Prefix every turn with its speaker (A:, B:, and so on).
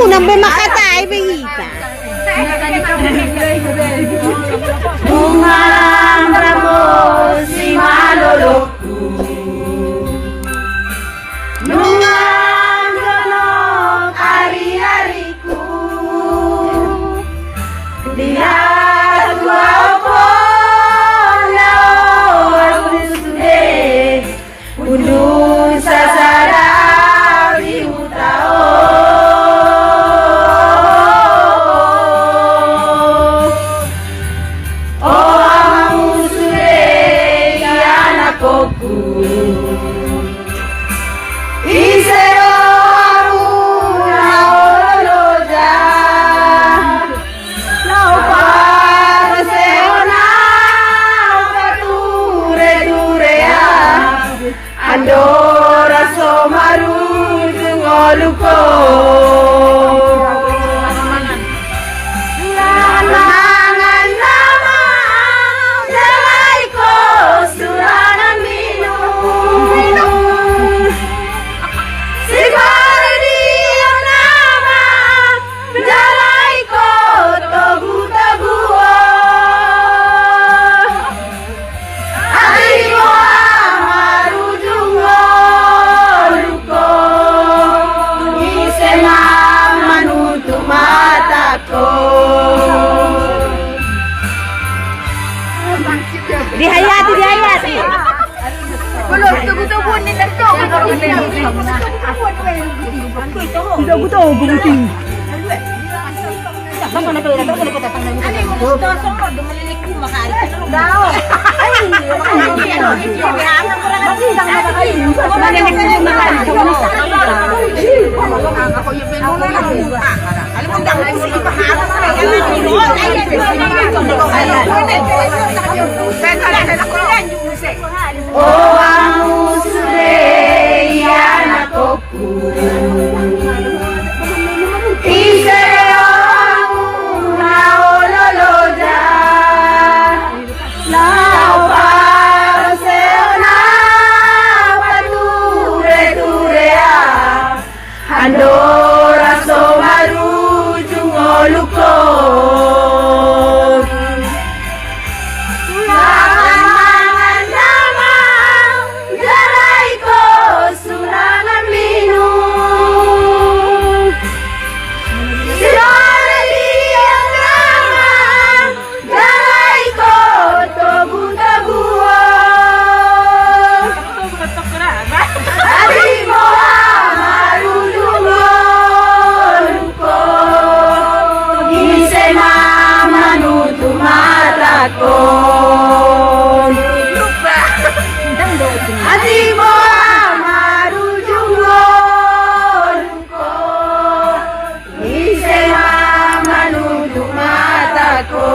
A: Nambay makatay, bahita.
B: Bunga ramos si malolok. Nungang ganong ari-ariku. Lihat guapo lawas susude. Undung sasara di utao. Oh amusure yana koku. Iseo amuna oloja. Lau paraseo na pature-turea. Andora somaru jungoluko. Lanangan nama jalaiko suranan minum. Sigari diam nama jalaiko togu-toguo. Adiko amaru jungoluko. Isema manutu matako.
A: Dihayati, dihayati.
B: Belum tugu-tugu ni tentu.
A: Tugu-tugu, buting.
B: Oh amusure yana koku. Iseo amuna ololoja. Lau paraseo na pature-turea. Andora somaru jungoluko. Lanangan nama jalaiko surangan minum. Sigari diam nama jalaiko togu-toguo. Adimo amaru jungoluko. Isema manutu matako. Adimo amaru jungoluko. Isema manutu matako.